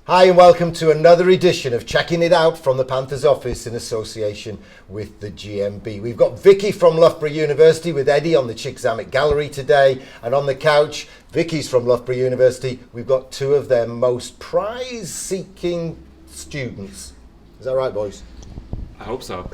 Hi and welcome to another edition of Checking It Out from the Panthers office in association with the GMB. We've got Vicky from Loughborough University with Eddie on the Chickzamet Gallery today, and on the couch, Vicky's from Loughborough University. We've got two of their most prize-seeking students. Is that right, boys? I hope so.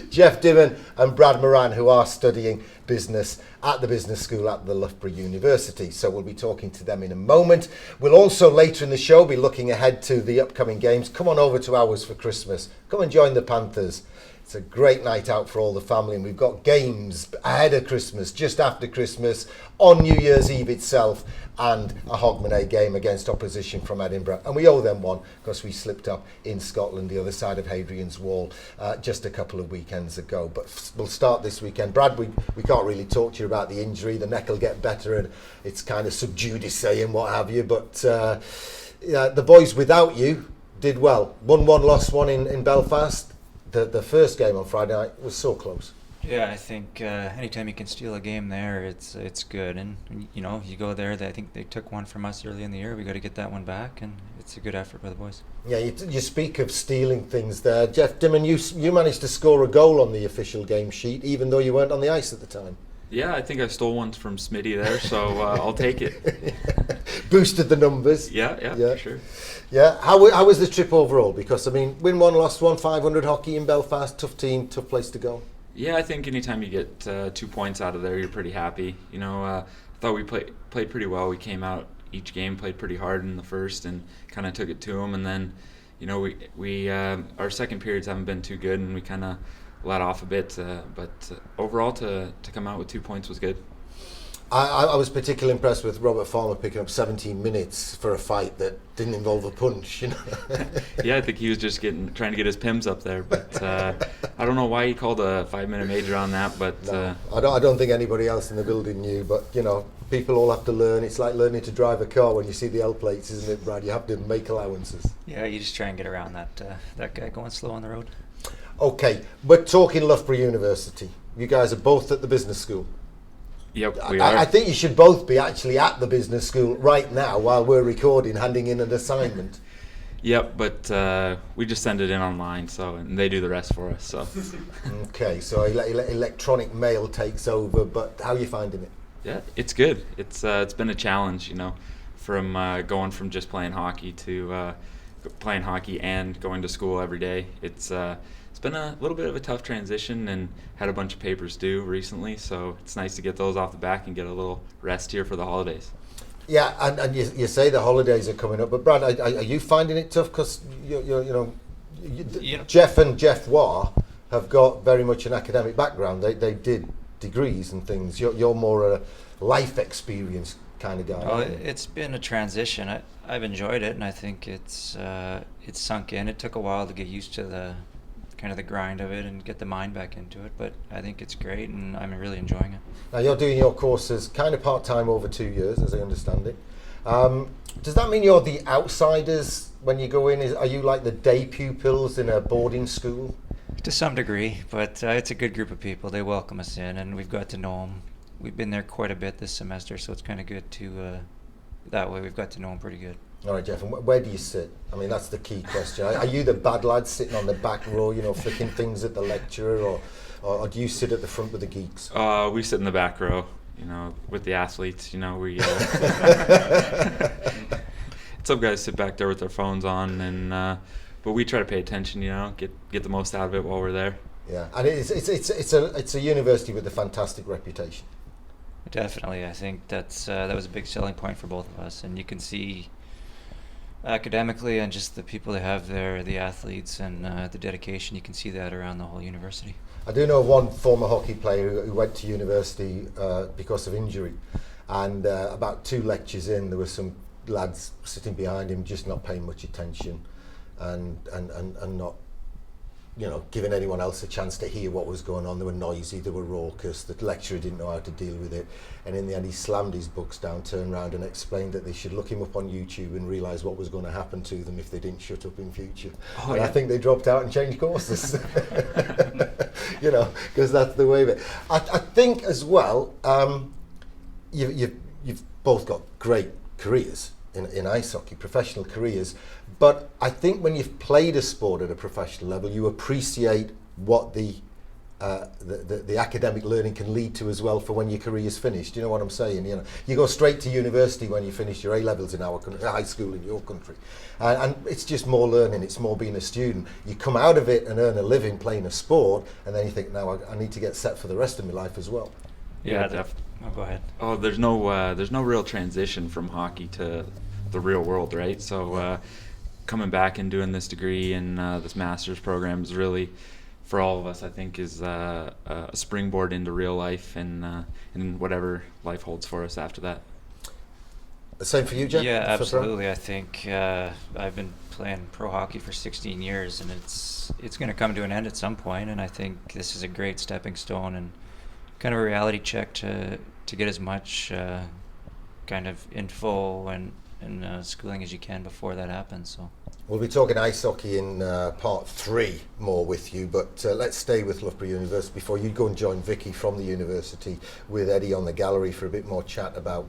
Jeff Dimon and Brad Moran, who are studying business at the business school at the Loughborough University. So we'll be talking to them in a moment. We'll also later in the show be looking ahead to the upcoming games. Come on over to ours for Christmas. Come and join the Panthers. It's a great night out for all the family, and we've got games ahead of Christmas, just after Christmas, on New Year's Eve itself, and a Hogmanay game against opposition from Edinburgh. And we owe them one because we slipped up in Scotland, the other side of Hadrian's Wall, just a couple of weekends ago. But we'll start this weekend. Brad, we can't really talk to you about the injury. The neck will get better, and it's kind of sub judice and what have you. But the boys without you did well. 1-1, lost one in Belfast. The first game on Friday night was so close. Yeah, I think anytime you can steal a game there, it's good. And you know, you go there. I think they took one from us early in the year. We got to get that one back, and it's a good effort by the boys. Yeah, you speak of stealing things there, Jeff Dimon. You managed to score a goal on the official game sheet, even though you weren't on the ice at the time. Yeah, I think I stole one from Smitty there, so I'll take it. Boosted the numbers. Yeah, for sure. Yeah, how was the trip overall? Because, I mean, win one, lost one, 500 hockey in Belfast, tough team, tough place to go. Yeah, I think anytime you get 2 points out of there, you're pretty happy. You know, I thought we played pretty well. We came out each game, played pretty hard in the first, and kind of took it to them. And then, you know, we our second periods haven't been too good, and we kind of let off a bit. But overall, to come out with 2 points was good. I was particularly impressed with Robert Farmer picking up 17 minutes for a fight that didn't involve a punch, you know. Yeah, I think he was just trying to get his pims up there, but I don't know why he called a 5-minute major on that. But no, I don't think anybody else in the building knew. But you know, people all have to learn. It's like learning to drive a car when you see the L plates, isn't it, Brad? You have to make allowances. Yeah, you just try and get around that guy going slow on the road. Okay, we're talking Loughborough University. You guys are both at the business school. Yep, we are. I think you should both be actually at the business school right now while we're recording, handing in an assignment. Yep, but we just send it in online, and they do the rest for us. So. Okay, so electronic mail takes over, but how are you finding it? Yeah, it's good. It's been a challenge, you know, from going from just playing hockey to playing hockey and going to school every day. It's been a little bit of a tough transition, and had a bunch of papers due recently, so it's nice to get those off the back and get a little rest here for the holidays. Yeah, and you say the holidays are coming up, but Brad, are you finding it tough? Because Jeff and Jeff Waugh have got very much an academic background. They did degrees and things. You're more a life experience kind of guy. Oh, it's been a transition. I've enjoyed it, and I think it's sunk in. It took a while to get used to the grind of it and get the mind back into it, but I think it's great, and I'm really enjoying it. Now you're doing your courses kind of part-time over 2 years, as I understand it. Does that mean you're the outsiders when you go in? Are you like the day pupils in a boarding school? To some degree, but it's a good group of people. They welcome us in, and we've got to know them. We've been there quite a bit this semester, so it's kind of good to that way we've got to know them pretty good. All right, Jeff, and where do you sit? I mean, that's the key question. Are you the bad lad sitting on the back row, you know, flicking things at the lecturer, or do you sit at the front with the geeks? We sit in the back row, you know, with the athletes. You know, we some guys sit back there with their phones on, and but we try to pay attention, you know, get the most out of it while we're there. Yeah, and it's a university with a fantastic reputation. Definitely, I think that was a big selling point for both of us, and you can see academically and just the people they have there, the athletes and the dedication, you can see that around the whole university. I do know one former hockey player who went to university because of injury, and about 2 lectures in, there were some lads sitting behind him just not paying much attention and not, you know, giving anyone else a chance to hear what was going on. They were noisy, they were raucous, the lecturer didn't know how to deal with it, and in the end he slammed his books down, turned around and explained that they should look him up on YouTube and realise what was going to happen to them if they didn't shut up in future. And yeah. I think they dropped out and changed courses. You know, because that's the way of it. I think as well, you've both got great careers, in ice hockey, professional careers. But I think when you've played a sport at a professional level, you appreciate what the academic learning can lead to as well for when your career is finished. You know what I'm saying? You know, you go straight to university when you finish your A levels in our country, high school in your country, and it's just more learning. It's more being a student. You come out of it and earn a living playing a sport, and then you think, now I need to get set for the rest of my life as well. Yeah, Go ahead. Oh, there's no real transition from hockey to the real world, right? So coming back and doing this degree and this master's program is really, for all of us, I think, is a springboard into real life and whatever life holds for us after that. The same for you, Jeff? Yeah, For pro? absolutely. I think I've been playing pro hockey for 16 years, and it's going to come to an end at some point. And I think this is a great stepping stone and kind of a reality check to get as much kind of info and schooling as you can before that happens. So We'll be talking ice hockey in part 3 more with you, but let's stay with Loughborough University before you go and join Vicky from the university with Eddie on the gallery for a bit more chat about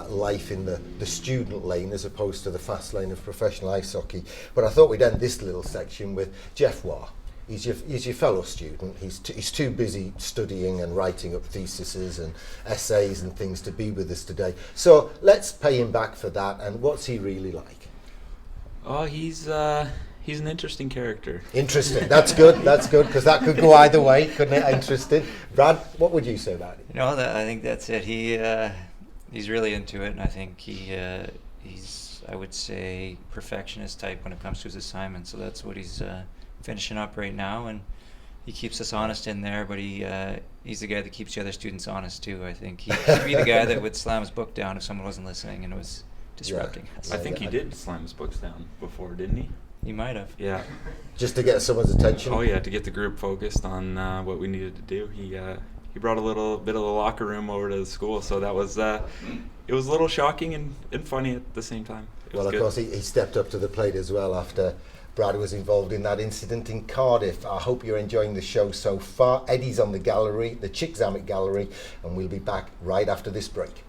life in the student lane as opposed to the fast lane of professional ice hockey. But I thought we'd end this little section with Jeff Waugh. He's your fellow student. He's too busy studying and writing up theses and essays and things to be with us today. So let's pay him back for that. And what's he really like? Oh, he's an interesting character. Interesting. That's good. That's good, because that could go either way, couldn't it? Interesting. Brad, what would you say about it? I think that's it. He's really into it, and I think he's, I would say, perfectionist type when it comes to his assignments. So that's what he's finishing up right now, and he keeps us honest in there. But he's the guy that keeps the other students honest too. I think he'd be the guy that would slam his book down if someone wasn't listening and was disrupting us. I think he did slam his books down before, didn't he? He might have. Yeah. Just to get someone's attention? Oh yeah, to get the group focused on what we needed to do. He brought a little bit of the locker room over to the school, so that was it was a little shocking and funny at the same time. Well, of course, he stepped up to the plate as well after Brad was involved in that incident in Cardiff. I hope you're enjoying the show so far. Eddie's on the gallery, the Chickzammit Gallery, and we'll be back right after this break.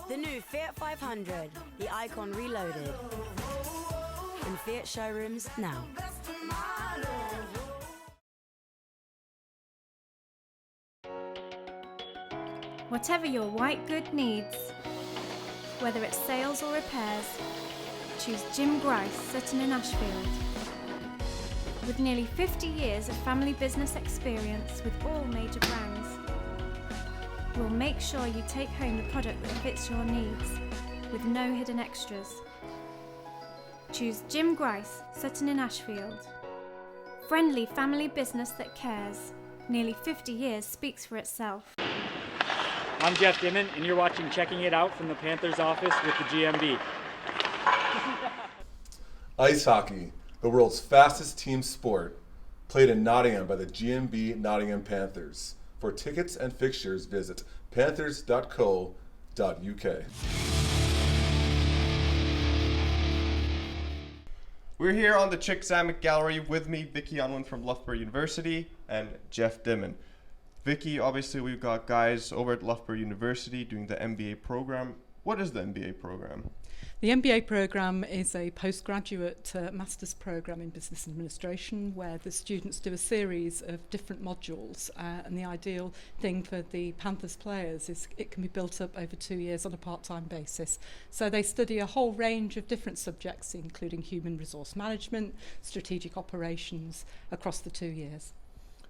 The new Fiat 500, the Icon Reloaded. In Fiat showrooms now. Whatever your white good needs, whether it's sales or repairs, choose Jim Grice, Sutton in Ashfield. With nearly 50 years of family business experience with all major brands, we'll make sure you take home the product that fits your needs, with no hidden extras. Choose Jim Grice, Sutton in Ashfield. Friendly family business that cares. Nearly 50 years speaks for itself. I'm Jeff Dimon, and you're watching Checking It Out from the Panthers office with the GMB. Ice hockey, the world's fastest team sport, played in Nottingham by the GMB Nottingham Panthers. For tickets and fixtures, visit panthers.co.uk. We're here on the Chickzammit Gallery with me, Vicky Unwin from Loughborough University, and Jeff Dimon. Vicky, obviously we've got guys over at Loughborough University doing the MBA program. What is the MBA program? The MBA programme is a postgraduate master's programme in business administration where the students do a series of different modules, and the ideal thing for the Panthers players is it can be built up over 2 years on a part-time basis. So they study a whole range of different subjects, including human resource management, strategic operations, across the 2 years.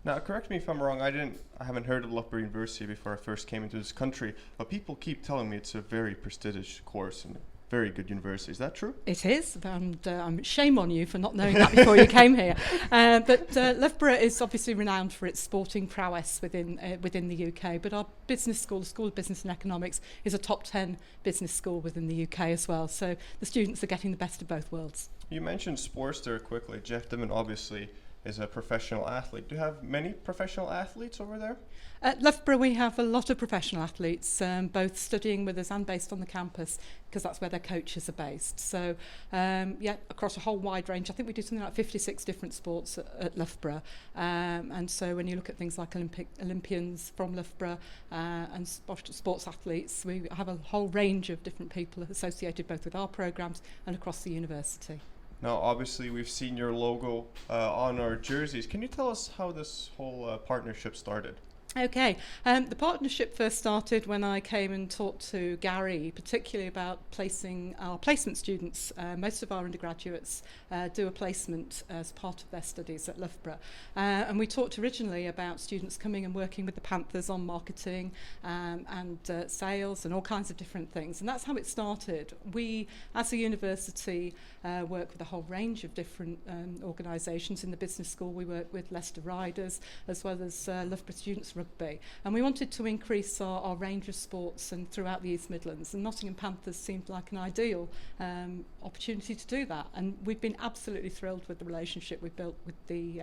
Now, correct me if I'm wrong, I haven't heard of Loughborough University before I first came into this country, but people keep telling me it's a very prestigious course and very good university. Is that true? It is, and shame on you for not knowing that before you came here. But Loughborough is obviously renowned for its sporting prowess within the UK. But our business school, the School of Business and Economics, is a top 10 business school within the UK as well. So the students are getting the best of both worlds. You mentioned sports there quickly. Jeff Dimon obviously is a professional athlete. Do you have many professional athletes over there? At Loughborough, we have a lot of professional athletes, both studying with us and based on the campus, because that's where their coaches are based. So, across a whole wide range. I think we do something like 56 different sports at Loughborough. And so when you look at things like Olympians from Loughborough and sports athletes, we have a whole range of different people associated both with our programmes and across the university. Now, obviously, we've seen your logo on our jerseys. Can you tell us how this whole partnership started? Okay, the partnership first started when I came and talked to Gary, particularly about placing our placement students. Most of our undergraduates do a placement as part of their studies at Loughborough. And we talked originally about students coming and working with the Panthers on marketing and sales and all kinds of different things. And that's how it started. We, as a university, work with a whole range of different organisations. In the business school, we work with Leicester Riders as well as Loughborough Students Rugby, and we wanted to increase our range of sports and throughout the East Midlands, and Nottingham Panthers seemed like an ideal opportunity to do that, and we've been absolutely thrilled with the relationship we've built with the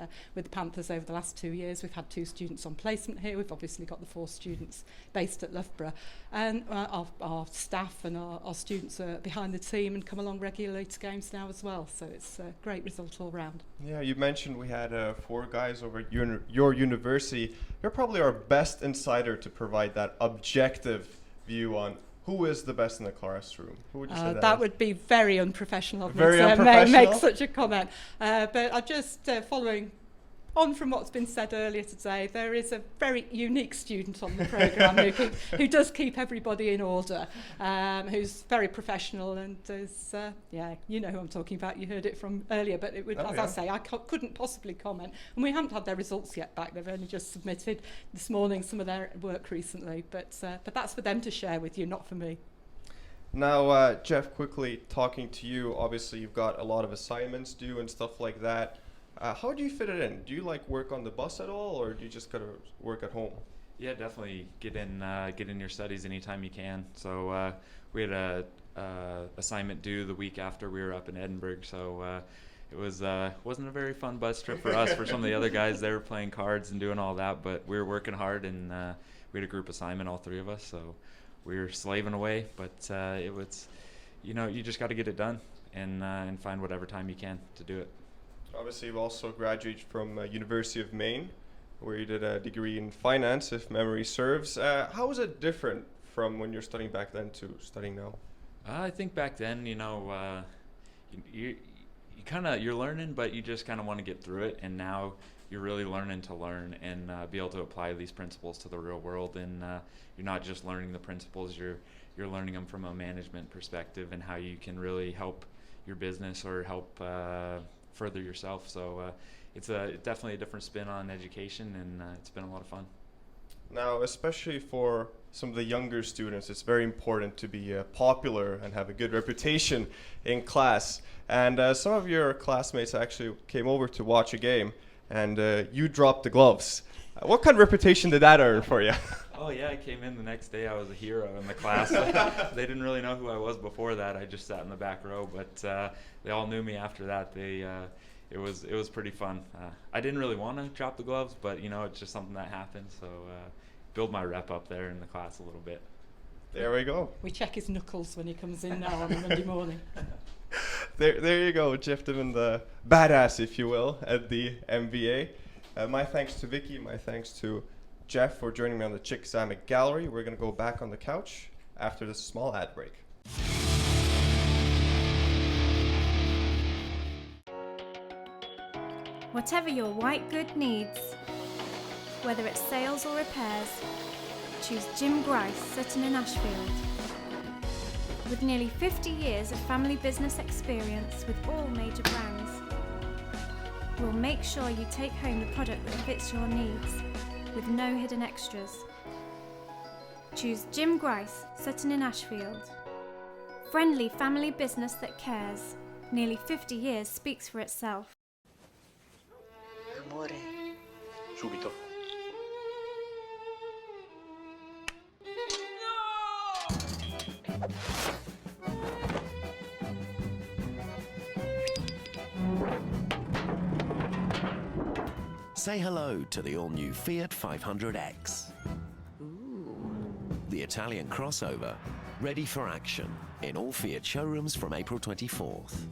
Panthers over the last 2 years. We've had 2 students on placement here. We've obviously got the 4 students based at Loughborough, and our staff and our students are behind the team and come along regularly to games now as well, so it's a great result all round. Yeah, you mentioned we had 4 guys over at your university. You're probably our best insider to provide that objective view on who is the best in the classroom. Who would you say that would be very unprofessional of me very to unprofessional? make such a comment. But I'm just following on from what's been said earlier today. There is a very unique student on the programme who does keep everybody in order, who's very professional and is, you know who I'm talking about. You heard it from earlier, but it would, I say, I couldn't possibly comment. And we haven't had their results yet back. They've only just submitted this morning some of their work recently. But that's for them to share with you, not for me. Now, Jeff, quickly talking to you, obviously you've got a lot of assignments due and stuff like that. How do you fit it in? Do you like work on the bus at all, or do you just gotta work at home? Yeah, definitely get in your studies anytime you can. So we had a assignment due the week after we were up in Edinburgh. So it wasn't a very fun bus trip for us. For some of the other guys, they were playing cards and doing all that, but we were working hard, and we had a group assignment, all 3 of us. So we were slaving away, but it was, you just got to get it done and find whatever time you can to do it. Obviously, you've also graduated from University of Maine, where you did a degree in finance, if memory serves. How is it different from when you're studying back then to studying now? I think back then, you're learning, but you just kind of want to get through it. And now you're really learning to learn and be able to apply these principles to the real world. And you're not just learning the principles; you're learning them from a management perspective and how you can really help your business or help further yourself. So it's definitely a different spin on education, and it's been a lot of fun. Now, especially for some of the younger students, it's very important to be popular and have a good reputation in class. And some of your classmates actually came over to watch a game, and you dropped the gloves. What kind of reputation did that earn for you? Oh yeah, I came in the next day. I was a hero in the class. They didn't really know who I was before that. I just sat in the back row, but they all knew me after that. It was pretty fun. I didn't really want to drop the gloves, but it's just something that happened. So build my rep up there in the class a little bit. There we go. We check his knuckles when he comes in now on a Monday morning. There you go, Jeff Dimon, the badass, if you will, at the MBA. My thanks to Vicky. My thanks to Jeff for joining me on the Chick Zamek Gallery. We're going to go back on the couch after this small ad break. Whatever your white good needs, whether it's sales or repairs, choose Jim Grice, Sutton and Ashfield. With nearly 50 years of family business experience with all major brands, we'll make sure you take home the product that fits your needs, with no hidden extras. Choose Jim Grice, Sutton and Ashfield. Friendly family business that cares. Nearly 50 years speaks for itself. Amore. Subito. Say hello to the all-new Fiat 500X. The Italian crossover, ready for action in all Fiat showrooms from April 24th.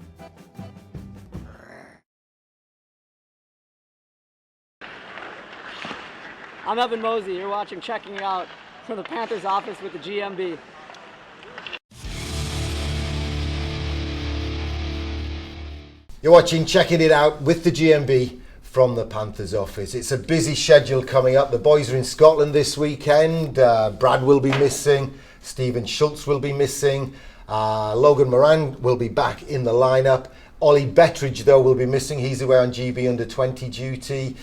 I'm Evan Mosey. You're watching Checking It Out from the Panthers office with the GMB. You're watching Checking It Out with the GMB from the Panthers office. It's a busy schedule coming up. The boys are in Scotland this weekend. Brad will be missing. Stephen Schultz will be missing. Logan Moran will be back in the lineup. Ollie Bettridge, though, will be missing. He's away on GB under 20 duty.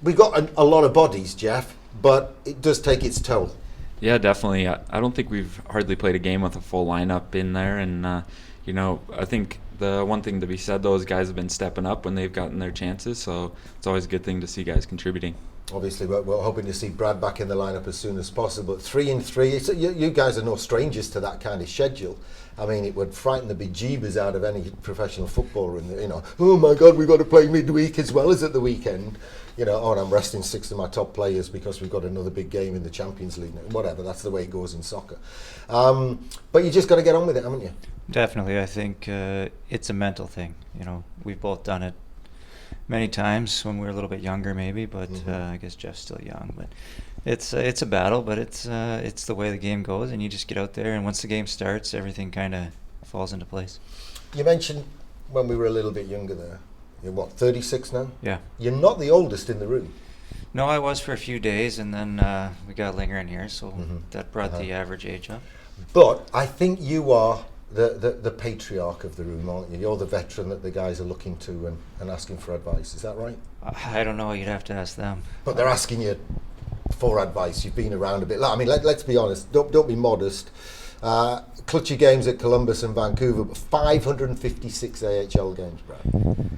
We've got a lot of bodies, Jeff, but it does take its toll. Yeah, definitely. I don't think we've hardly played a game with a full lineup in there, and I think the one thing to be said, though, is guys have been stepping up when they've gotten their chances, so it's always a good thing to see guys contributing. Obviously, we're hoping to see Brad back in the lineup as soon as possible. 3-3, you guys are no strangers to that kind of schedule. I mean, it would frighten the bejeebers out of any professional footballer. Oh my God, we've got to play midweek as well as at the weekend. And I'm resting 6 of my top players because we've got another big game in the Champions League. Whatever, that's the way it goes in soccer. But you just got to get on with it, haven't you? Definitely. I think it's a mental thing. We've both done it many times when we were a little bit younger, maybe, but I guess Jeff's still young. But it's a battle, but it's the way the game goes, and you just get out there, and once the game starts, everything kind of falls into place. You mentioned when we were a little bit younger there. You're what, 36 now? Yeah. You're not the oldest in the room. No, I was for a few days, and then we got Linger in here, so that brought the average age up. But I think you are the patriarch of the room, aren't you? You're the veteran that the guys are looking to and asking for advice. Is that right? I don't know. You'd have to ask them. But they're asking you for advice. You've been around a bit. I mean, let's be honest. Don't be modest. Clutchy games at Columbus and Vancouver, but 556 AHL games, Brad.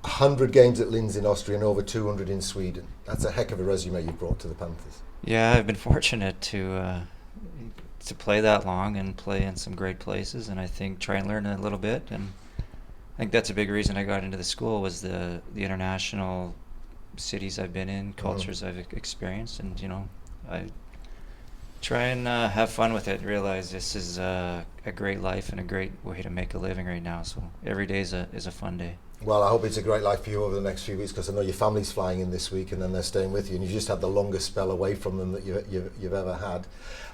100 games at Linz in Austria and over 200 in Sweden. That's a heck of a resume you've brought to the Panthers. Yeah, I've been fortunate to play that long and play in some great places, and I think try and learn a little bit. And I think that's a big reason I got into the school was the international cities I've been in, cultures I've experienced, and I try and have fun with it. Realize this is a great life and a great way to make a living right now. So every day is a fun day. Well, I hope it's a great life for you over the next few weeks, because I know your family's flying in this week and then they're staying with you, and you've just had the longest spell away from them that you've ever had.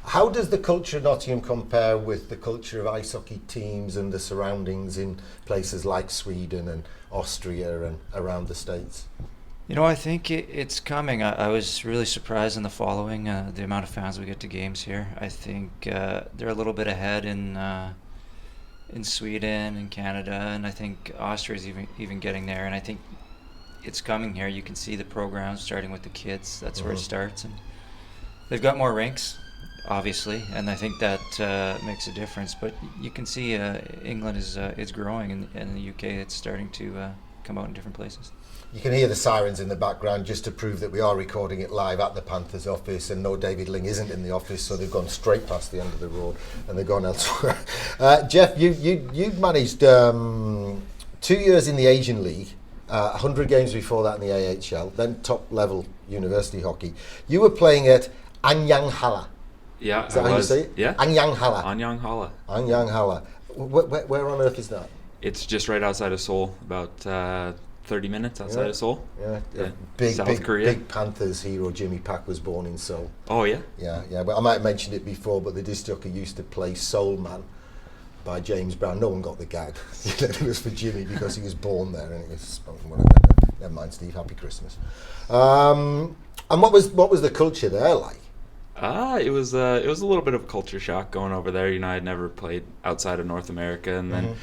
How does the culture of Nottingham compare with the culture of ice hockey teams and the surroundings in places like Sweden and Austria and around the States? I think it's coming. I was really surprised in the following, the amount of fans we get to games here. I think they're a little bit ahead in Sweden and Canada, and I think Austria is even getting there, and I think it's coming here. You can see the programs starting with the kids. That's where it starts, and they've got more rinks, obviously, and I think that makes a difference. But you can see England is growing, and in the UK it's starting to come out in different places. You can hear the sirens in the background just to prove that we are recording it live at the Panthers office, and no, David Ling isn't in the office, so they've gone straight past the end of the road and they're gone elsewhere. Jeff, you've managed 2 years in the Asian League, 100 games before that in the AHL, then top level university hockey. You were playing at Anyang Halla. Yeah, is that how you say it? Yeah. Anyang Halla. Anyang Halla. Anyang Halla. Where on earth is that? It's just right outside of Seoul, about 30 minutes outside of Seoul. Yeah. South Korea. Big Panthers hero Jimmy Pack was born in Seoul. Oh, yeah? Yeah. But I might have mentioned it before, but the disc jockey used to play Soul Man by James Brown. No one got the gag. It was for Jimmy because he was born there, and it was whatever. Never mind, Steve. Happy Christmas. And what was the culture there like? It was a little bit of a culture shock going over there. I'd never played outside of North America, and then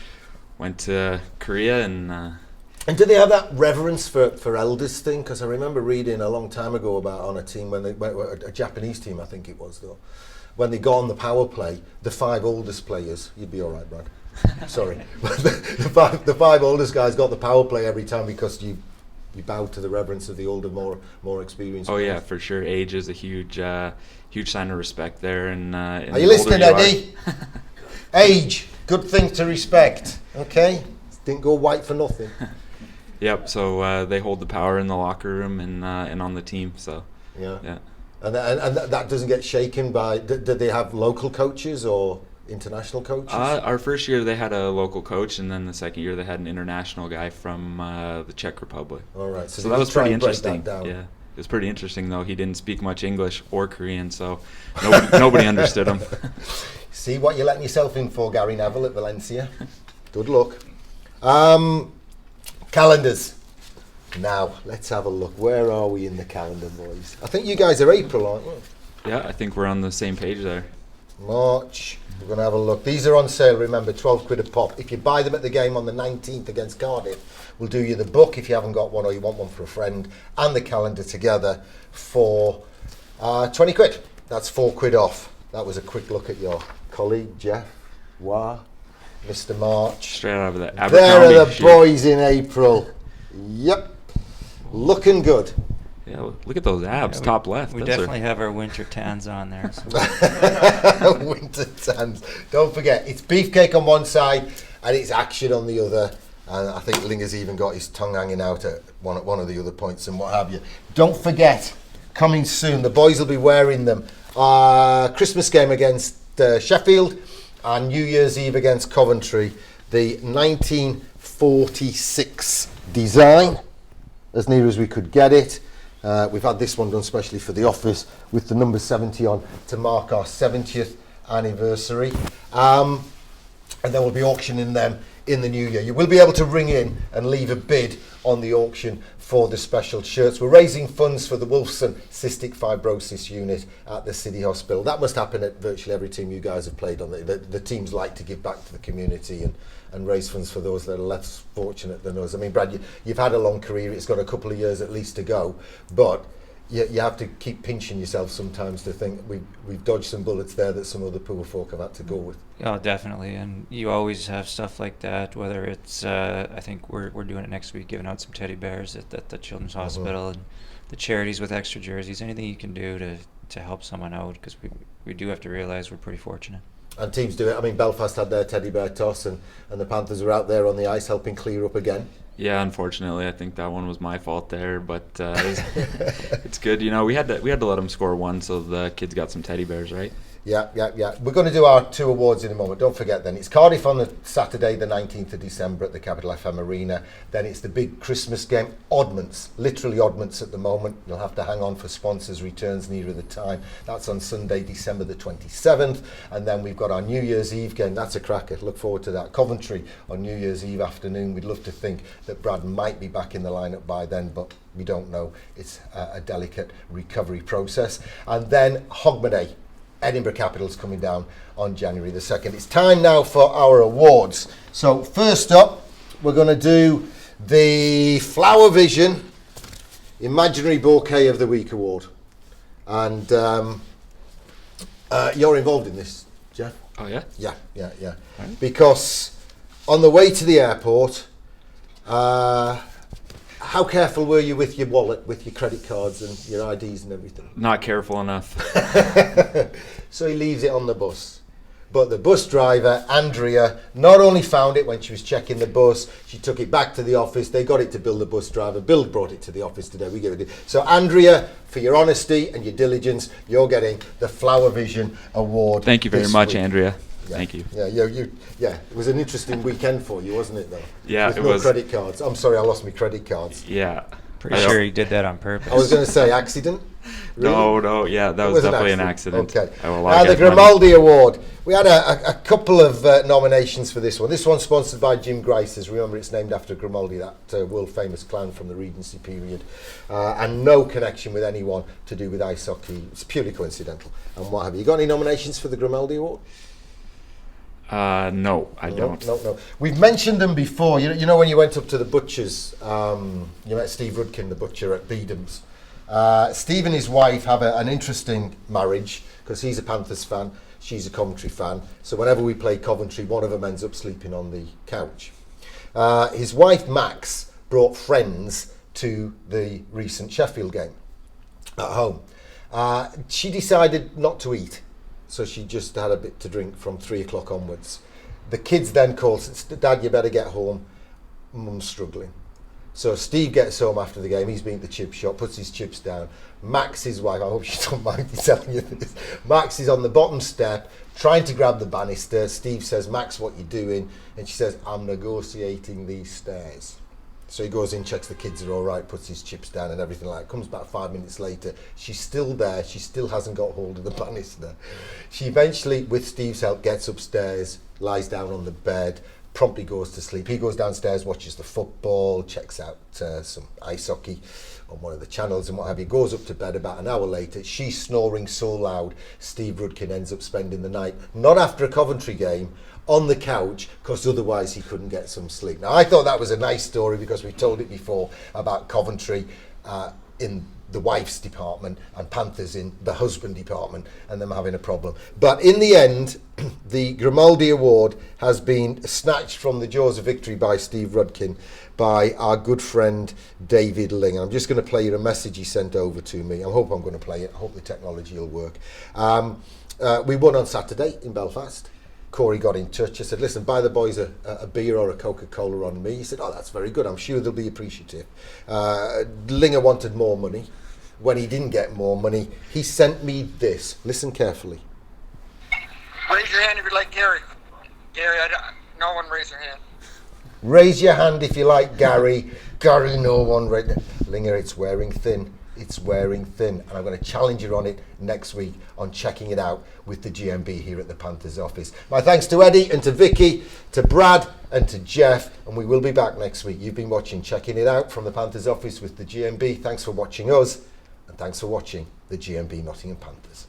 went to Korea And do they have that reverence for elders thing? Because I remember reading a long time ago about on a team when a Japanese team, I think it was though, when they got on the power play, the 5 oldest players, you'd be all right, Brad. Sorry. the five oldest guys got the power play every time because you bow to the reverence of the older, more experienced. Oh players. yeah, for sure. Age is a huge sign of respect there. And are you listening, Eddie? Age, good thing to respect. Okay, didn't go white for nothing. Yep. So they hold the power in the locker room and on the team. So yeah. And that doesn't get shaken by. Did they have local coaches or international coaches? Our first year they had a local coach, and then the second year they had an international guy from the Czech Republic. All right, so that was pretty interesting. Yeah, it was pretty interesting though. He didn't speak much English or Korean, so nobody understood him. See what you're letting yourself in for, Gary Neville at Valencia. Good luck. Calendars. Now let's have a look. Where are we in the calendar, boys? I think you guys are April, aren't you? Yeah, I think we're on the same page there. March. We're going to have a look. These are on sale, remember, 12 quid a pop. If you buy them at the game on the 19th against Cardiff, we'll do you the book if you haven't got one or you want one for a friend, and the calendar together for 20 quid. That's 4 quid off. That was a quick look at your colleague, Jeff. Wah, Mr. March. Straight out of the There are the boys in April. Yep. Looking good. Yeah, look at those abs, top left. We definitely have our winter tans on there. So. Winter tans. Don't forget, it's beefcake on one side and it's action on the other. And I think Linger's even got his tongue hanging out at one of the other points and what have you. Don't forget, coming soon, the boys will be wearing them. Christmas game against Sheffield and New Year's Eve against Coventry. The 1946 design, as near as we could get it. We've had this one done specially for the office with the number 70 on to mark our 70th anniversary. And then we'll be auctioning them in the new year. You will be able to ring in and leave a bid on the auction for the special shirts. We're raising funds for the Wolfson Cystic Fibrosis Unit at the City Hospital. That must happen at virtually every team you guys have played on. The teams like to give back to the community and raise funds for those that are less fortunate than us. I mean, Brad, you've had a long career. It's got a couple of years at least to go, but you have to keep pinching yourself sometimes to think we've dodged some bullets there that some other poor folk have had to go with. Oh, definitely. And you always have stuff like that, whether it's, I think we're doing it next week, giving out some teddy bears at the Children's Hospital, and the charities with extra jerseys, anything you can do to help someone out, because we do have to realize we're pretty fortunate. And teams do it. I mean, Belfast had their teddy bear toss and the Panthers were out there on the ice helping clear up again. Yeah, unfortunately, I think that one was my fault there, but it's good. You know, we had to let them score one, so the kids got some teddy bears, right? Yeah. We're going to do our 2 awards in a moment. Don't forget then, it's Cardiff on the Saturday, the 19th of December at the Capital FM Arena. Then it's the big Christmas game, oddments, literally oddments at the moment. You'll have to hang on for sponsors' returns nearer the time. That's on Sunday, December the 27th. And then we've got our New Year's Eve game. That's a cracker. Look forward to that. Coventry on New Year's Eve afternoon. We'd love to think that Brad might be back in the lineup by then, but we don't know. It's a delicate recovery process. And then Hogmanay, Edinburgh Capitals coming down on January the 2nd. It's time now for our awards. So first up, we're going to do the Flower Vision Imaginary Bouquet of the Week award. And you're involved in this, Jeff? Oh, yeah? Yeah. Right. Because on the way to the airport, how careful were you with your wallet, with your credit cards and your IDs and everything? Not careful enough. So he leaves it on the bus. But the bus driver, Andrea, not only found it when she was checking the bus, she took it back to the office. They got it to Bill, the bus driver. Bill brought it to the office today. We give it. So Andrea, for your honesty and your diligence, you're getting the Flower Vision Award. Thank you very much, week. Andrea. Yeah. Thank you. Yeah, it was an interesting weekend for you, wasn't it, though? Yeah, With it no was. credit cards. I'm sorry, I lost my credit cards. Yeah. Pretty sure he did that on purpose. I was going to say accident. Really? No, yeah, that was definitely an accident. Okay. The Grimaldi Award. We had a couple of nominations for this one. This one's sponsored by Jim Grice's. Remember, it's named after Grimaldi, that world-famous clown from the Regency period. And no connection with anyone to do with ice hockey. It's purely coincidental. And what have you? Got any nominations for the Grimaldi Award? No, I don't. No. We've mentioned them before. You know when you went up to the butchers, you met Steve Rudkin, the butcher at Beedham's, Steve and his wife have an interesting marriage because he's a Panthers fan, she's a Coventry fan. So whenever we play Coventry, one of them ends up sleeping on the couch. His wife, Max, brought friends to the recent Sheffield game at home. She decided not to eat, so she just had a bit to drink from 3 o'clock onwards. The kids then called, said, Dad, you better get home. Mum's struggling. So Steve gets home after the game, he's been at the chip shop, puts his chips down. Max, his wife, I hope she don't mind me telling you this, Max is on the bottom step trying to grab the banister. Steve says, Max, what you doing? And she says, I'm negotiating these stairs. So he goes in, checks the kids are all right, puts his chips down and everything like that. Comes back 5 minutes later. She's still there. She still hasn't got hold of the banister. She eventually, with Steve's help, gets upstairs, lies down on the bed, promptly goes to sleep. He goes downstairs, watches the football, checks out some ice hockey on one of the channels and what have you. Goes up to bed. About an hour later, she's snoring so loud, Steve Rudkin ends up spending the night, not after a Coventry game, on the couch, because otherwise he couldn't get some sleep. Now, I thought that was a nice story because we told it before about Coventry in the wife's department and Panthers in the husband department and them having a problem. But in the end, the Grimaldi Award has been snatched from the jaws of victory by Steve Rudkin by our good friend David Ling. I'm just going to play you a message he sent over to me. I hope I'm going to play it. I hope the technology will work. We won on Saturday in Belfast. Corey got in touch. I said, listen, buy the boys a beer or a Coca-Cola on me. He said, oh, that's very good. I'm sure they'll be appreciative. Linger wanted more money. When he didn't get more money, he sent me this. Listen carefully. Raise your hand if you like Gary. Gary, no one raise their hand. Raise your hand if you like Gary. Gary, no one. Linger, it's wearing thin. It's wearing thin. And I'm going to challenge you on it next week on checking it out with the GMB here at the Panthers office. My thanks to Eddie and to Vicky, to Brad and to Jeff. And we will be back next week. You've been watching Checking It Out from the Panthers office with the GMB. Thanks for watching us. And thanks for watching the GMB Nottingham Panthers.